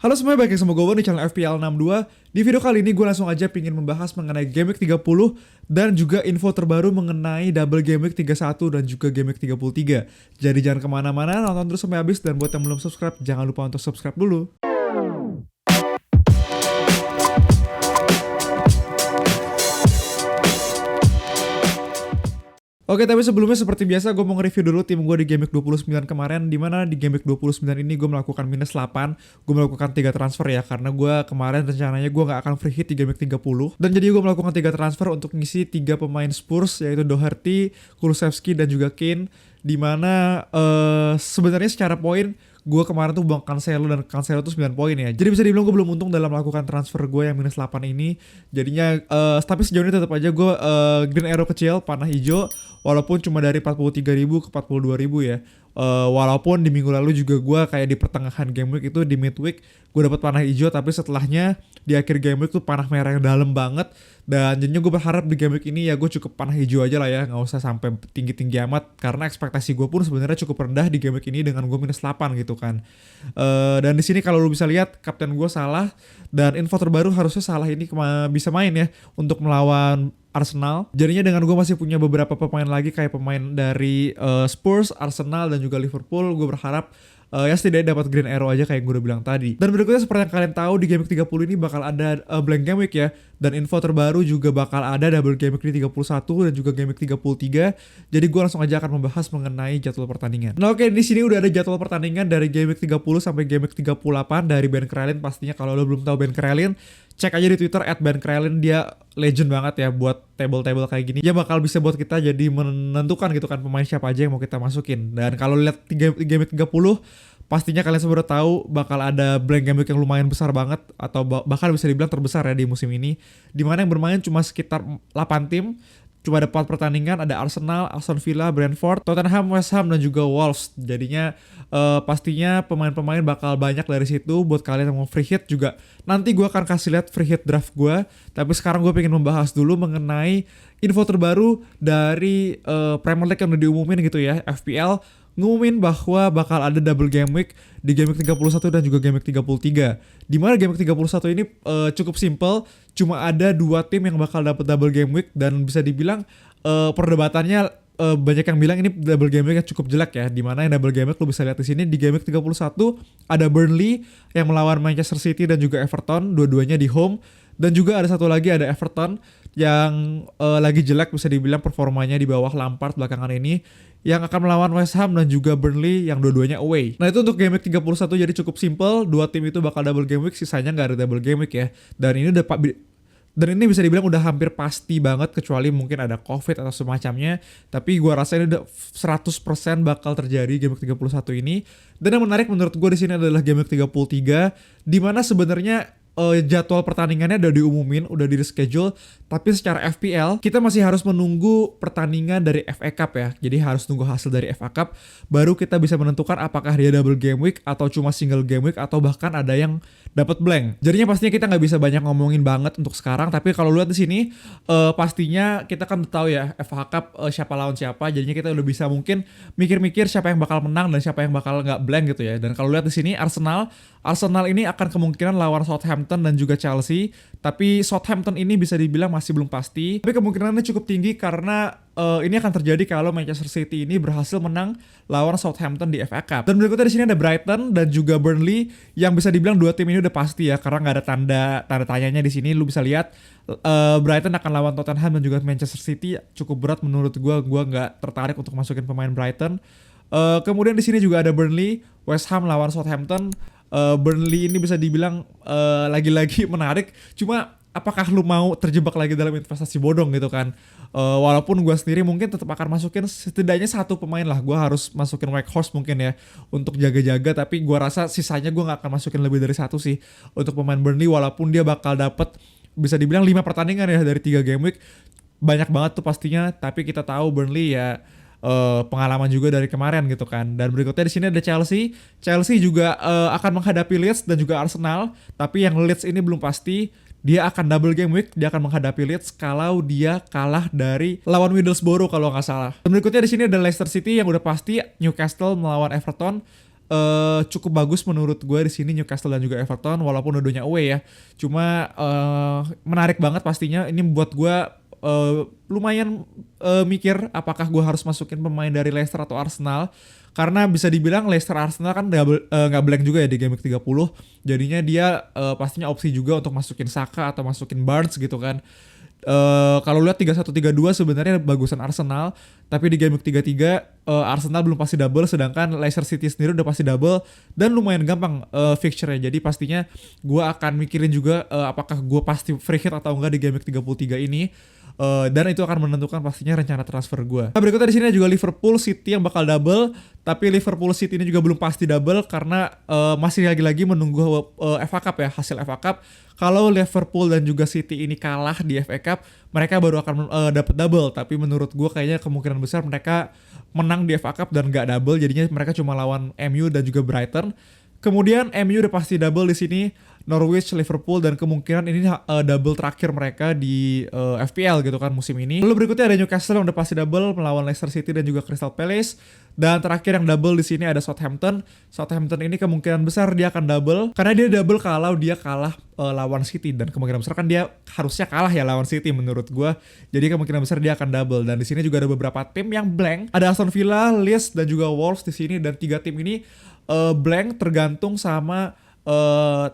Halo semuanya, balik lagi sama gue di channel FPL 62. Di video kali ini gue langsung aja pingin membahas mengenai Game Week 30 dan juga info terbaru mengenai double Game Week 31 dan juga Game Week 33. Jadi jangan kemana-mana, nonton terus sampai habis, dan buat yang belum subscribe, jangan lupa untuk subscribe dulu. Oke, tapi sebelumnya seperti biasa gue mau nge-review dulu tim gue di Game Week 29 kemarin, dimana di Game Week 29 ini gue melakukan minus 8, gue melakukan 3 transfer ya, karena gue kemarin rencananya gue gak akan free hit di Game Week 30, dan jadi gue melakukan 3 transfer untuk ngisi 3 pemain Spurs, yaitu Doherty, Kulusevski, dan juga Kane, dimana sebenarnya secara poin gue kemarin tuh buang Cancelo, dan Cancelo tuh 9 poin ya. Jadi bisa dibilang gue belum untung dalam melakukan transfer gue yang minus 8 ini. Jadinya tapi sejauh ini tetap aja gue green arrow kecil, panah hijau, walaupun cuma dari 43.000 ke 42.000 ya. Walaupun di minggu lalu juga gue kayak di pertengahan game week itu, di midweek gue dapat panah hijau, tapi setelahnya di akhir game week tuh panah merah yang dalam banget. Dan jadinya gue berharap di game week ini ya gue cukup panah hijau aja lah ya, nggak usah sampai tinggi-tinggi amat, karena ekspektasi gue pun sebenarnya cukup rendah di game week ini dengan gue minus 8 gitu kan. Dan di sini kalau lu bisa lihat kapten gue salah, dan info terbaru harusnya salah ini bisa main ya untuk melawan Arsenal. Jadinya dengan gue masih punya beberapa pemain lagi kayak pemain dari Spurs, Arsenal, dan juga Liverpool, gue berharap ya setidaknya dapat green arrow aja kayak gue udah bilang tadi. Dan berikutnya seperti yang kalian tahu, di Game Week 30 ini bakal ada blank Game Week ya. Dan info terbaru juga bakal ada double Game Week di 31 dan juga Game Week 33. Jadi gue langsung aja akan membahas mengenai jadwal pertandingan. Nah oke, di sini udah ada jadwal pertandingan dari Game Week 30 sampai Game Week 38 dari Ben Crellin. Pastinya kalau lo belum tahu Ben Crellin, cek aja di Twitter @BenCrellin, dia legend banget ya buat table-table kayak gini. Ya bakal bisa buat kita jadi menentukan gitu kan pemain siapa aja yang mau kita masukin. Dan kalau lihat Game Week 30, pastinya kalian semua udah tahu bakal ada blank game week yang lumayan besar banget, atau bahkan bisa dibilang terbesar ya di musim ini, dimana yang bermain cuma sekitar 8 tim. Cuma ada 4 pertandingan, ada Arsenal, Aston Villa, Brentford, Tottenham, West Ham, dan juga Wolves. Jadinya pastinya pemain-pemain bakal banyak dari situ. Buat kalian yang mau free hit juga, nanti gue akan kasih lihat free hit draft gue. Tapi sekarang gue pengen membahas dulu mengenai info terbaru dari Premier League yang udah diumumin gitu ya. FPL ngumumin bahwa bakal ada double game week di Game Week 31 dan juga Game Week 33. Dimana Game Week 31 ini cukup simple, cuma ada 2 tim yang bakal dapat double game week, dan bisa dibilang perdebatannya banyak yang bilang ini double game week yang cukup jelek ya. Dimana yang double game week lo bisa lihat di sini di Game Week 31 ada Burnley yang melawan Manchester City dan juga Everton, dua-duanya di home. Dan juga ada satu lagi, ada Everton yang lagi jelek, bisa dibilang performanya di bawah Lampard belakangan ini, yang akan melawan West Ham dan juga Burnley yang dua-duanya away. Nah itu untuk Game Week 31, jadi cukup simple. 2 tim itu bakal double game week, sisanya nggak ada double game week ya. Dan ini bisa dibilang udah hampir pasti banget, kecuali mungkin ada COVID atau semacamnya. Tapi gue rasa ini udah 100% bakal terjadi Game Week 31 ini. Dan yang menarik menurut gue di sini adalah Game Week 33, di mana sebenarnya jadwal pertandingannya udah diumumin, udah di reschedule, tapi secara FPL kita masih harus menunggu pertandingan dari FA Cup ya. Jadi harus nunggu hasil dari FA Cup baru kita bisa menentukan apakah dia double game week atau cuma single game week, atau bahkan ada yang dapat blank. Jadinya pastinya kita nggak bisa banyak ngomongin banget untuk sekarang, tapi kalau lihat di sini pastinya kita kan tahu ya FA Cup siapa lawan siapa. Jadinya kita udah bisa mungkin mikir-mikir siapa yang bakal menang dan siapa yang bakal nggak blank gitu ya. Dan kalau lihat di sini Arsenal ini akan kemungkinan lawan Southampton dan juga Chelsea, tapi Southampton ini bisa dibilang masih belum pasti, tapi kemungkinannya cukup tinggi karena ini akan terjadi kalau Manchester City ini berhasil menang lawan Southampton di FA Cup. Dan berikutnya di sini ada Brighton dan juga Burnley, yang bisa dibilang 2 tim ini udah pasti ya, karena nggak ada tanda tanyanya di sini. Lu bisa lihat Brighton akan lawan Tottenham dan juga Manchester City, cukup berat menurut gue nggak tertarik untuk masukin pemain Brighton. Kemudian di sini juga ada Burnley, West Ham lawan Southampton. Burnley ini bisa dibilang lagi-lagi menarik, cuma apakah lu mau terjebak lagi dalam investasi bodong gitu kan. Walaupun gue sendiri mungkin tetap akan masukin setidaknya 1 pemain lah. Gue harus masukin Weghorst mungkin ya untuk jaga-jaga, tapi gue rasa sisanya gue gak akan masukin lebih dari 1 sih untuk pemain Burnley. Walaupun dia bakal dapet bisa dibilang 5 pertandingan ya dari 3 game week, banyak banget tuh pastinya. Tapi kita tahu Burnley ya pengalaman juga dari kemarin gitu kan. Dan berikutnya di sini ada Chelsea juga akan menghadapi Leeds dan juga Arsenal, tapi yang Leeds ini belum pasti. Dia akan double game week, dia akan menghadapi Leeds kalau dia kalah dari lawan Middlesbrough kalau nggak salah. Dan berikutnya di sini ada Leicester City yang udah pasti, Newcastle melawan Everton. cukup bagus menurut gue di sini Newcastle dan juga Everton walaupun dua-duanya away ya. Cuma menarik banget pastinya ini buat gue lumayan mikir apakah gue harus masukin pemain dari Leicester atau Arsenal karena bisa dibilang Leicester Arsenal kan nggak blank juga ya di game week 30. Jadinya dia pastinya opsi juga untuk masukin Saka atau masukin Barnes gitu kan. Kalau lihat 3-1-3-2 sebenarnya bagusan Arsenal, tapi di game week 33 Arsenal belum pasti double, sedangkan Leicester City sendiri udah pasti double dan lumayan gampang fixture-nya. Jadi pastinya gue akan mikirin juga apakah gue pasti free hit atau enggak di game week 33 ini. Dan itu akan menentukan pastinya rencana transfer gue. Nah, berikutnya di sini ada juga Liverpool City yang bakal double, tapi Liverpool City ini juga belum pasti double karena masih lagi-lagi menunggu FA Cup ya, hasil FA Cup. Kalau Liverpool dan juga City ini kalah di FA Cup, mereka baru akan dapat double. Tapi menurut gue kayaknya kemungkinan besar mereka menang di FA Cup dan nggak double, jadinya mereka cuma lawan MU dan juga Brighton. Kemudian MU udah pasti double di sini, Norwich, Liverpool, dan kemungkinan ini double terakhir mereka di FPL gitu kan musim ini. Lalu berikutnya ada Newcastle yang udah pasti double melawan Leicester City dan juga Crystal Palace. Dan terakhir yang double di sini ada Southampton. Southampton ini kemungkinan besar dia akan double karena dia double kalau dia kalah lawan City, dan kemungkinan besar kan dia harusnya kalah ya lawan City menurut gue. Jadi kemungkinan besar dia akan double. Dan di sini juga ada beberapa tim yang blank. Ada Aston Villa, Leeds, dan juga Wolves di sini, dan 3 tim ini blank tergantung sama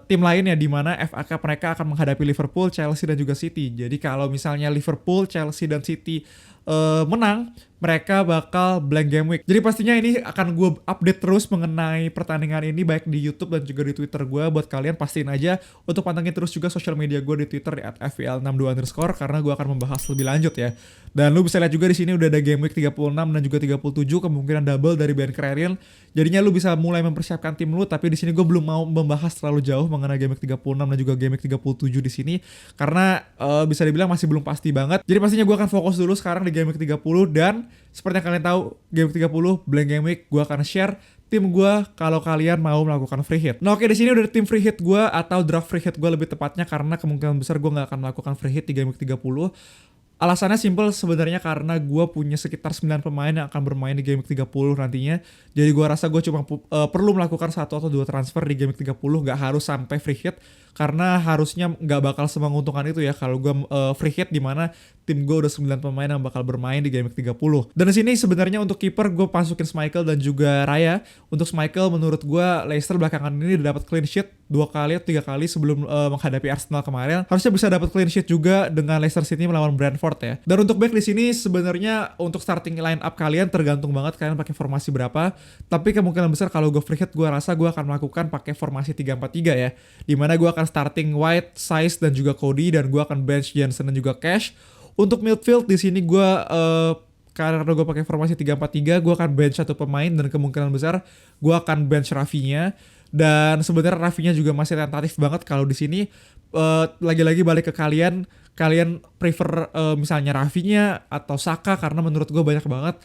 tim lainnya di mana FA Cup mereka akan menghadapi Liverpool, Chelsea, dan juga City. Jadi kalau misalnya Liverpool, Chelsea, dan City menang, mereka bakal blank game week. Jadi pastinya ini akan gue update terus mengenai pertandingan ini baik di YouTube dan juga di Twitter gue. Buat kalian pastiin aja untuk pantengin terus juga sosial media gue di Twitter di @fvl62_ karena gue akan membahas lebih lanjut ya. Dan lu bisa lihat juga di sini udah ada game week 36 dan juga 37 kemungkinan double dari Ben Crarian. Jadinya lu bisa mulai mempersiapkan tim lu, tapi di sini gue belum mau membahas terlalu jauh mengenai game week 36 dan juga game week 37 di sini karena bisa dibilang masih belum pasti banget. Jadi pastinya gue akan fokus dulu sekarang di game week 30, dan seperti yang kalian tahu game week 30 blank game week gue akan share tim gue kalau kalian mau melakukan free hit. Nah oke, di sini udah tim free hit gue atau draft free hit gue lebih tepatnya karena kemungkinan besar gue nggak akan melakukan free hit di game week 30. Alasannya simple sebenarnya karena gue punya sekitar 9 pemain yang akan bermain di game week 30 nantinya. Jadi gue rasa gue cuma perlu melakukan 1 atau 2 transfer di game week 30, gak harus sampai free hit. Karena harusnya gak bakal semenguntungkan itu ya kalau gue free hit, dimana tim gue udah 9 pemain yang bakal bermain di game week 30. Dan di sini sebenarnya untuk kiper gue masukin Schmeichel dan juga Raya. Untuk Schmeichel menurut gue Leicester belakangan ini udah dapat clean sheet 2 kali atau 3 kali sebelum menghadapi Arsenal kemarin. Harusnya bisa dapat clean sheet juga dengan Leicester City melawan Brentford ya. Dan untuk back di sini sebenarnya untuk starting line up kalian tergantung banget kalian pakai formasi berapa. Tapi kemungkinan besar kalau gue free hit gue rasa gue akan melakukan pakai formasi 3-4-3 ya. Dimana gue akan starting White, Saiss, dan juga Cody, dan gue akan bench Jensen dan juga Cash. Untuk midfield di sini gue karena gue pakai formasi 3-4-3, gue akan bench 1 pemain dan kemungkinan besar gue akan bench Rafinha. Dan sebenarnya Rafinha juga masih tentatif banget kalau di sini lagi-lagi balik ke kalian prefer misalnya Rafinha atau Saka karena menurut gue banyak banget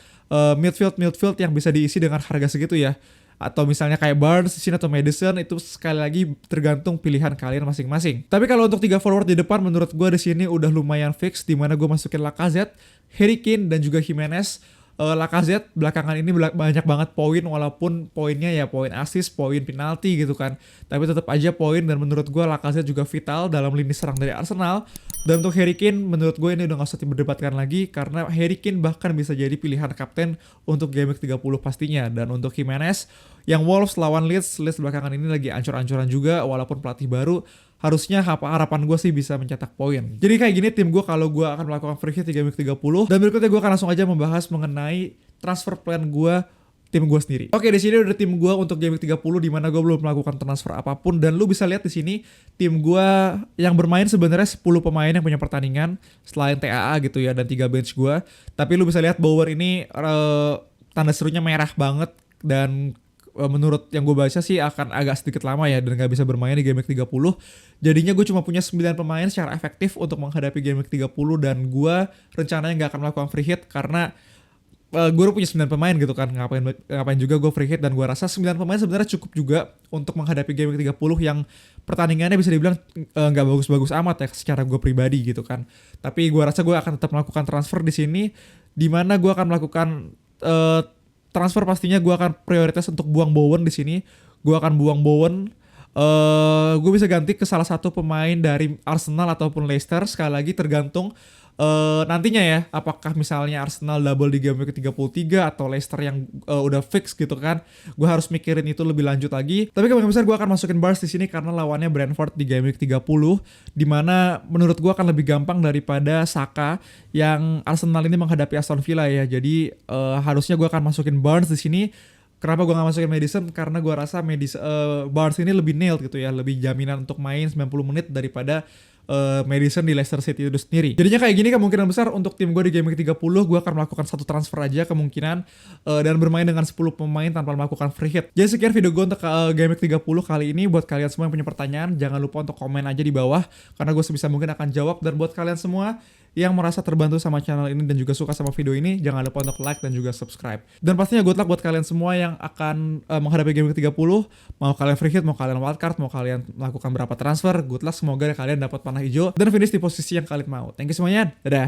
midfield yang bisa diisi dengan harga segitu ya. Atau misalnya kayak Barnes di sini atau Maddison, itu sekali lagi tergantung pilihan kalian masing-masing. Tapi kalau untuk 3 forward di depan menurut gue di sini udah lumayan fix, di mana gue masukin Lacazette, Harry Kane, dan juga Jimenez. Lacazette belakangan ini banyak banget poin, walaupun poinnya ya poin assist, poin penalti gitu kan. Tapi tetap aja poin, dan menurut gue Lacazette juga vital dalam lini serang dari Arsenal. Dan untuk Harry Kane menurut gue ini udah gak usah diperdebatkan lagi karena Harry Kane bahkan bisa jadi pilihan kapten untuk game week 30 pastinya. Dan untuk Jimenez yang Wolves lawan Leeds belakangan ini lagi ancur-ancuran juga walaupun pelatih baru. Harusnya harapan gue sih bisa mencetak poin. Jadi kayak gini tim gue kalau gue akan melakukan free hit di game week 30. Dan berikutnya gue akan langsung aja membahas mengenai transfer plan gue, tim gue sendiri. Oke, di sini udah tim gue untuk game week 30 di mana gue belum melakukan transfer apapun, dan lu bisa lihat di sini tim gue yang bermain sebenarnya 10 pemain yang punya pertandingan selain TAA gitu ya, dan 3 bench gue. Tapi lu bisa lihat Bower ini tanda serunya merah banget, dan menurut yang gue baca sih akan agak sedikit lama ya dan gak bisa bermain di game week 30. Jadinya gue cuma punya 9 pemain secara efektif untuk menghadapi game week 30, dan gue rencananya gak akan melakukan free hit karena gue udah punya 9 pemain gitu kan, ngapain juga gue free hit. Dan gue rasa 9 pemain sebenarnya cukup juga untuk menghadapi game week 30 yang pertandingannya bisa dibilang gak bagus-bagus amat ya secara gue pribadi gitu kan. Tapi gue rasa gue akan tetap melakukan transfer di sini, dimana gue akan melakukan transfer pastinya gue akan prioritas untuk buang Bowen di sini. Gue akan buang Bowen. Gue bisa ganti ke salah satu pemain dari Arsenal ataupun Leicester. Sekali lagi tergantung nantinya ya, apakah misalnya Arsenal double di game week ke-33 atau Leicester yang udah fix gitu kan. Gue harus mikirin itu lebih lanjut lagi. Tapi kemungkinan besar gue akan masukin Barnes di sini karena lawannya Brentford di game week 30, dimana menurut gue akan lebih gampang daripada Saka yang Arsenal ini menghadapi Aston Villa ya. Jadi harusnya gue akan masukin Barnes di sini. Kenapa gue gak masukin Maddison? Karena gue rasa Barnes ini lebih nailed gitu ya, lebih jaminan untuk main 90 menit daripada Maddison di Leicester City itu sendiri. Jadinya kayak gini, kemungkinan besar untuk tim gue di game week 30 gue akan melakukan satu transfer aja kemungkinan, dan bermain dengan 10 pemain tanpa melakukan free hit. Jadi sekian video gue untuk game week 30 kali ini. Buat kalian semua yang punya pertanyaan, jangan lupa untuk komen aja di bawah karena gue sebisa mungkin akan jawab. Dan buat kalian semua yang merasa terbantu sama channel ini dan juga suka sama video ini, jangan lupa untuk like dan juga subscribe. Dan pastinya good luck buat kalian semua yang akan menghadapi game week 30. Mau kalian free hit, mau kalian wildcard, mau kalian melakukan berapa transfer, good luck, semoga kalian dapat panah hijau dan finish di posisi yang kalian mau. Thank you semuanya, dadah.